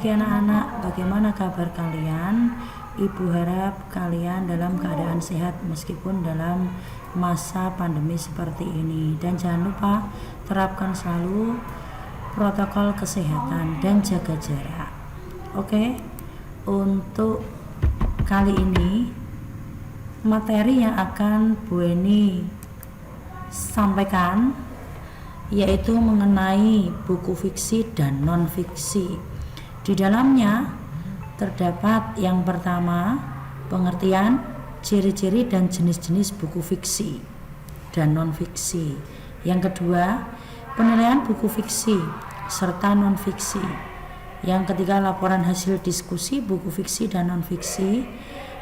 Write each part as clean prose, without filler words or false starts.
pagi anak-anak, bagaimana kabar kalian? Ibu harap kalian dalam keadaan sehat meskipun dalam masa pandemi seperti ini. Dan jangan lupa terapkan selalu protokol kesehatan dan jaga jarak. Oke, untuk kali ini materi yang akan Bu Eni sampaikan yaitu mengenai buku fiksi dan non-fiksi. Di dalamnya terdapat yang pertama pengertian, ciri-ciri dan jenis-jenis buku fiksi dan non-fiksi. Yang kedua, penilaian buku fiksi serta non-fiksi. Yang ketiga, laporan hasil diskusi buku fiksi dan non-fiksi.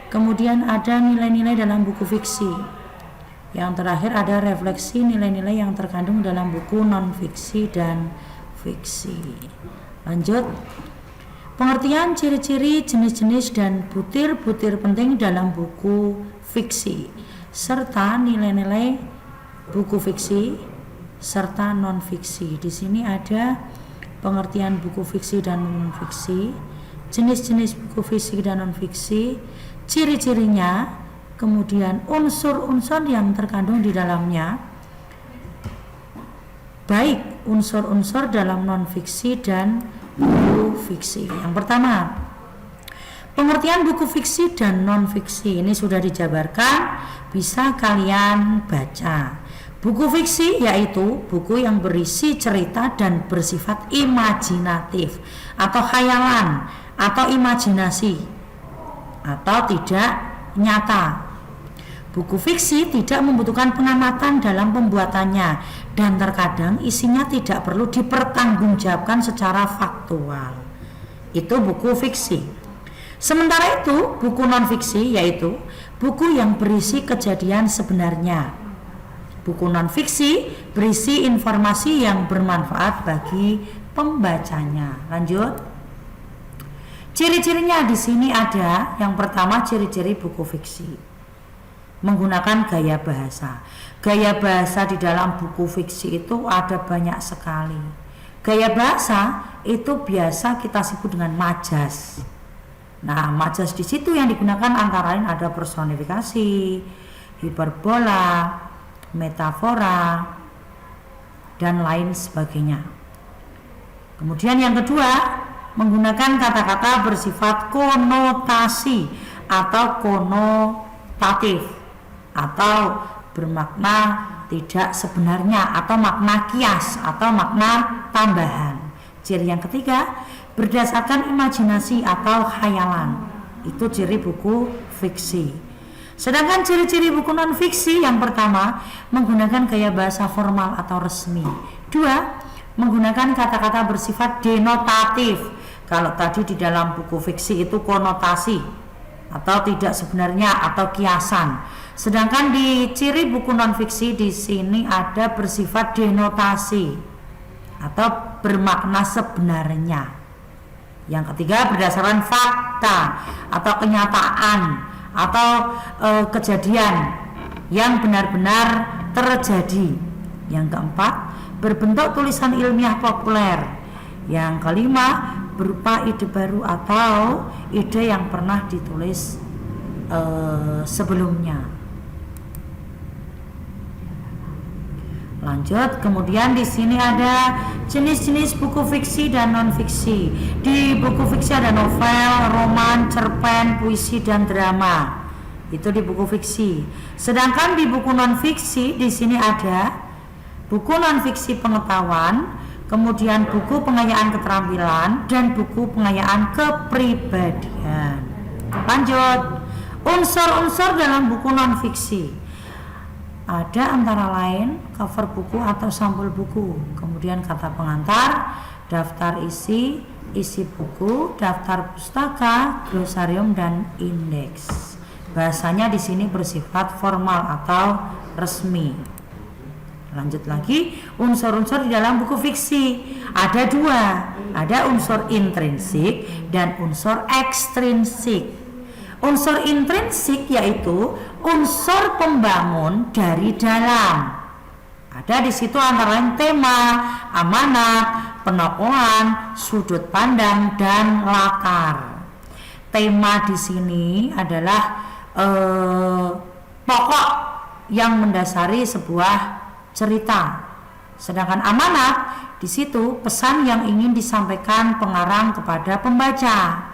Kemudian ada nilai-nilai dalam buku fiksi. Yang terakhir ada refleksi nilai-nilai yang terkandung dalam buku non-fiksi dan fiksi. Lanjut. Pengertian ciri-ciri, jenis-jenis dan butir-butir penting dalam buku fiksi serta nilai-nilai buku fiksi serta non-fiksi. Di sini ada pengertian buku fiksi dan non-fiksi, jenis-jenis buku fiksi dan non-fiksi, ciri-cirinya, kemudian unsur-unsur yang terkandung di dalamnya, baik unsur-unsur dalam non-fiksi dan buku fiksi. Yang pertama, pengertian buku fiksi dan non-fiksi ini sudah dijabarkan, bisa kalian baca. Buku fiksi yaitu buku yang berisi cerita dan bersifat imajinatif atau khayalan atau imajinasi atau tidak nyata. Buku fiksi tidak membutuhkan pengamatan dalam pembuatannya dan terkadang isinya tidak perlu dipertanggungjawabkan secara faktual. Itu buku fiksi. Sementara itu, buku non-fiksi yaitu buku yang berisi kejadian sebenarnya. Buku non-fiksi berisi informasi yang bermanfaat bagi pembacanya. Lanjut. Ciri-cirinya di sini ada yang pertama, ciri-ciri buku fiksi. Menggunakan gaya bahasa. Gaya bahasa di dalam buku fiksi itu ada banyak sekali. Gaya bahasa itu biasa kita sebut dengan majas. Nah, majas di situ yang digunakan antara lain ada personifikasi, hiperbola, metafora, dan lain sebagainya. Kemudian yang kedua, menggunakan kata-kata bersifat konotasi atau konotatif atau bermakna tidak sebenarnya atau makna kias atau makna tambahan. Ciri yang ketiga, berdasarkan imajinasi atau khayalan. Itu ciri buku fiksi. Sedangkan ciri-ciri buku non fiksi yang pertama, menggunakan gaya bahasa formal atau resmi. Dua, menggunakan kata-kata bersifat denotatif. Kalau tadi di dalam buku fiksi itu konotasi atau tidak sebenarnya atau kiasan. Sedangkan di ciri buku non-fiksi di sini ada bersifat denotasi atau bermakna sebenarnya. Yang ketiga, berdasarkan fakta atau kenyataan atau kejadian yang benar-benar terjadi. Yang keempat, berbentuk tulisan ilmiah populer. Yang kelima, berupa ide baru atau ide yang pernah ditulis sebelumnya. Lanjut, kemudian di sini ada jenis-jenis buku fiksi dan non-fiksi. Di buku fiksi ada novel, roman, cerpen, puisi dan drama. Itu di buku fiksi. Sedangkan di buku non-fiksi di sini ada buku non-fiksi pengetahuan, kemudian buku pengayaan keterampilan dan buku pengayaan kepribadian. Lanjut, unsur-unsur dalam buku non-fiksi. Ada antara lain cover buku atau sampul buku, kemudian kata pengantar, daftar isi buku, daftar pustaka, glosarium dan indeks. Bahasanya di sini bersifat formal atau resmi. Lanjut lagi, unsur-unsur di dalam buku fiksi ada dua, ada unsur intrinsik dan unsur ekstrinsik. Unsur intrinsik yaitu unsur pembangun dari dalam. Ada di situ antara lain tema, amanat, penokohan, sudut pandang, dan latar. Tema di sini adalah pokok yang mendasari sebuah cerita. Sedangkan amanat di situ pesan yang ingin disampaikan pengarang kepada pembaca.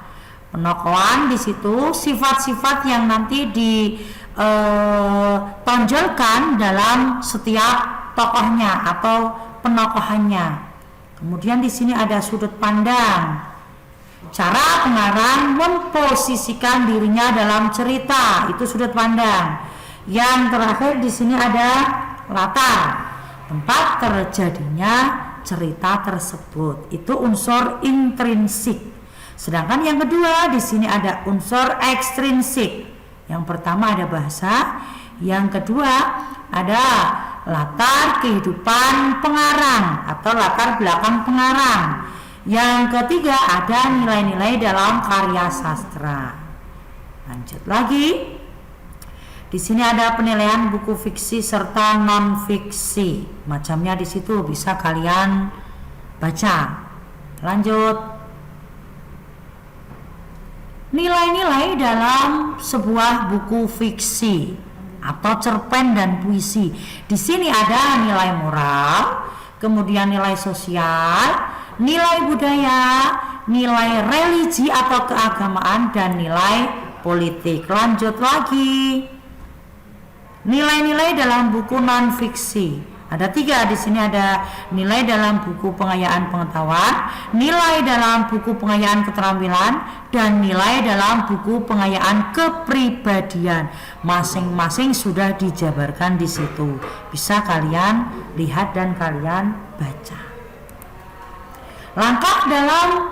Penokohan di situ sifat-sifat yang nanti ditonjolkan dalam setiap tokohnya atau penokohannya. Kemudian di sini ada sudut pandang. Cara pengarang memposisikan dirinya dalam cerita, itu sudut pandang. Yang terakhir di sini ada latar, tempat terjadinya cerita tersebut, itu unsur intrinsik. Sedangkan yang kedua di sini ada unsur ekstrinsik. Yang pertama ada bahasa, yang kedua ada latar kehidupan pengarang atau latar belakang pengarang. Yang ketiga ada nilai-nilai dalam karya sastra. Lanjut lagi. Di sini ada penilaian buku fiksi serta non fiksi. Macamnya di situ bisa kalian baca. Lanjut. Nilai-nilai dalam sebuah buku fiksi atau cerpen dan puisi. Di sini ada nilai moral, kemudian nilai sosial, nilai budaya, nilai religi atau keagamaan, dan nilai politik. Lanjut lagi. Nilai-nilai dalam buku non fiksi. Ada 3 di sini, ada nilai dalam buku pengayaan pengetahuan, nilai dalam buku pengayaan keterampilan, dan nilai dalam buku pengayaan kepribadian. Masing-masing sudah dijabarkan di situ. Bisa kalian lihat dan kalian baca. Langkah dalam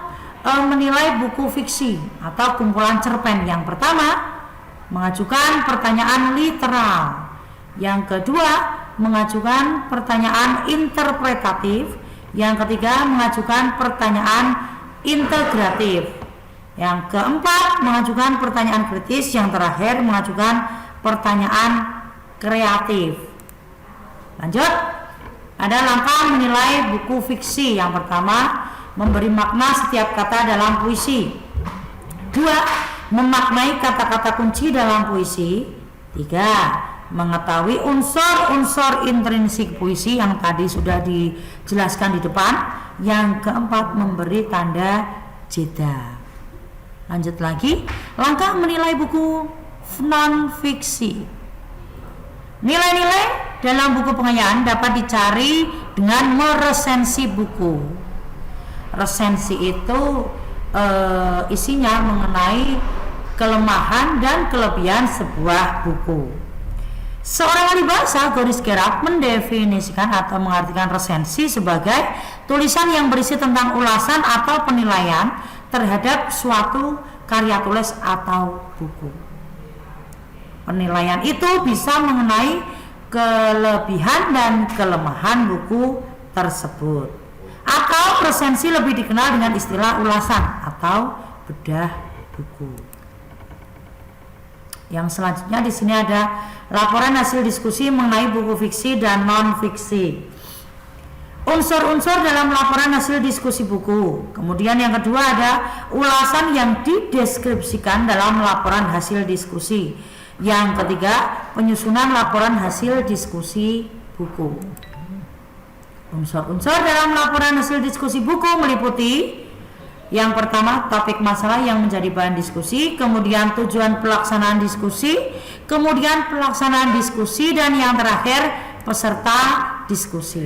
menilai buku fiksi atau kumpulan cerpen. Yang pertama, mengajukan pertanyaan literal. Yang kedua, mengajukan pertanyaan interpretatif. Yang ketiga, mengajukan pertanyaan integratif. Yang keempat, mengajukan pertanyaan kritis. Yang terakhir, mengajukan pertanyaan kreatif. Lanjut. Ada langkah menilai buku fiksi. Yang pertama, memberi makna setiap kata dalam puisi. 2. Memaknai kata-kata kunci dalam puisi. 3. Mengetahui unsur-unsur intrinsik puisi yang tadi sudah dijelaskan di depan. Yang keempat, memberi tanda jeda. Lanjut lagi. Langkah menilai buku non fiksi. Nilai-nilai dalam buku pengayaan dapat dicari dengan meresensi buku. Resensi itu isinya mengenai kelemahan dan kelebihan sebuah buku. Seorang ahli bahasa Goris Gerard mendefinisikan atau mengartikan resensi sebagai tulisan yang berisi tentang ulasan atau penilaian terhadap suatu karya tulis atau buku. Penilaian itu bisa mengenai kelebihan dan kelemahan buku tersebut. Atau resensi lebih dikenal dengan istilah ulasan atau bedah buku. Yang selanjutnya di sini ada laporan hasil diskusi mengenai buku fiksi dan non fiksi. Unsur-unsur dalam laporan hasil diskusi buku. Kemudian yang kedua ada ulasan yang dideskripsikan dalam laporan hasil diskusi. Yang ketiga, penyusunan laporan hasil diskusi buku. Unsur-unsur dalam laporan hasil diskusi buku meliputi yang pertama, topik masalah yang menjadi bahan diskusi, kemudian tujuan pelaksanaan diskusi, kemudian pelaksanaan diskusi, dan yang terakhir peserta diskusi.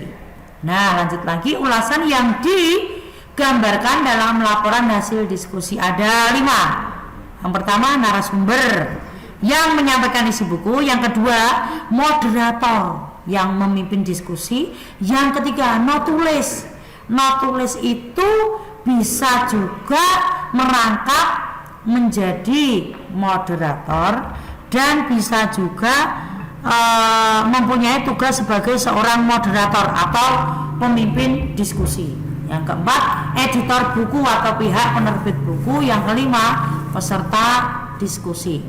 Nah, lanjut lagi, ulasan yang digambarkan dalam laporan hasil diskusi ada 5. Yang pertama, narasumber yang menyampaikan isi buku. Yang kedua, moderator yang memimpin diskusi. Yang ketiga, notulis. Notulis itu bisa juga merangkap menjadi moderator dan bisa juga mempunyai tugas sebagai seorang moderator atau pemimpin diskusi. Yang keempat, editor buku atau pihak penerbit buku. Yang kelima, peserta diskusi.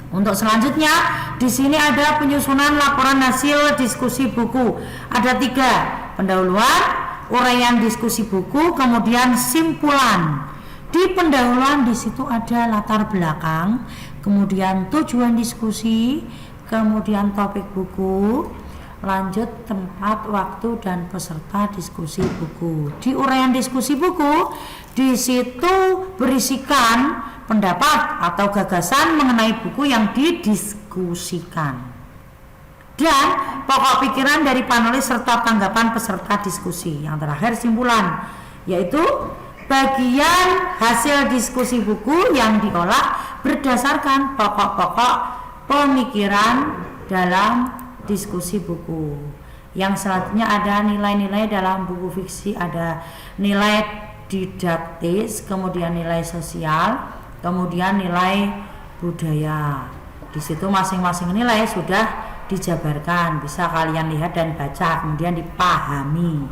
Untuk selanjutnya, di sini ada penyusunan laporan hasil diskusi buku. Ada 3, pendahuluan, uraian diskusi buku, kemudian simpulan. Di pendahuluan di situ ada latar belakang, kemudian tujuan diskusi, kemudian topik buku, lanjut tempat, waktu, dan peserta diskusi buku. Di uraian diskusi buku, di situ berisikan pendapat atau gagasan mengenai buku yang didiskusikan. Dan pokok pikiran dari panelis serta tanggapan peserta diskusi. Yang terakhir simpulan, yaitu bagian hasil diskusi buku yang diolah berdasarkan pokok-pokok pemikiran dalam diskusi buku. Yang selanjutnya ada nilai-nilai dalam buku fiksi, ada nilai didaktis, kemudian nilai sosial, kemudian nilai budaya. Di situ masing-masing nilai sudah dijabarkan, bisa kalian lihat dan baca, kemudian dipahami.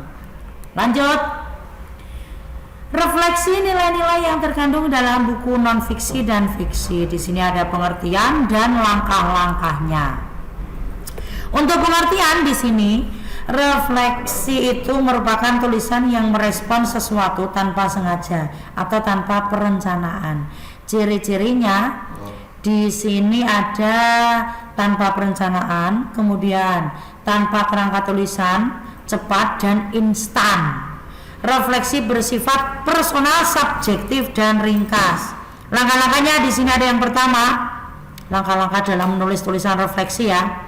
Lanjut. Refleksi nilai-nilai yang terkandung dalam buku non-fiksi dan fiksi. Di sini ada pengertian dan langkah-langkahnya. Untuk pengertian di sini, refleksi itu merupakan tulisan yang merespon sesuatu tanpa sengaja atau tanpa perencanaan. Ciri-cirinya di sini ada tanpa perencanaan, kemudian tanpa kerangka tulisan, cepat dan instan. Refleksi bersifat personal, subjektif, dan ringkas. Langkah-langkahnya di sini ada yang pertama, langkah-langkah dalam menulis tulisan refleksi ya.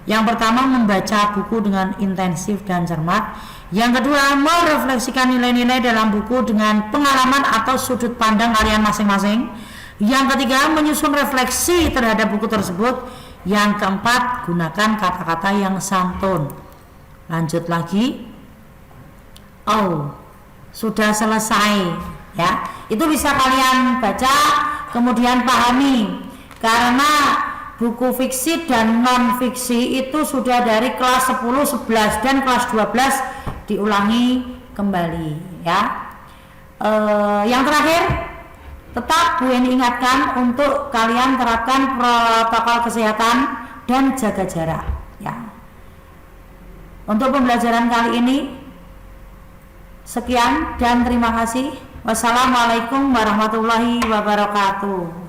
Yang pertama, membaca buku dengan intensif dan cermat. Yang kedua, merefleksikan nilai-nilai dalam buku dengan pengalaman atau sudut pandang kalian masing-masing. Yang ketiga, menyusun refleksi terhadap buku tersebut. Yang keempat, gunakan kata-kata yang santun. Lanjut lagi. Oh, sudah selesai ya. Itu bisa kalian baca kemudian pahami, karena buku fiksi dan non fiksi itu sudah dari kelas 10, 11 dan kelas 12 diulangi kembali ya. Yang terakhir, tetap Bu Eni ingatkan untuk kalian terapkan protokol kesehatan dan jaga jarak ya. Untuk pembelajaran kali ini sekian dan terima kasih. Wassalamualaikum warahmatullahi wabarakatuh.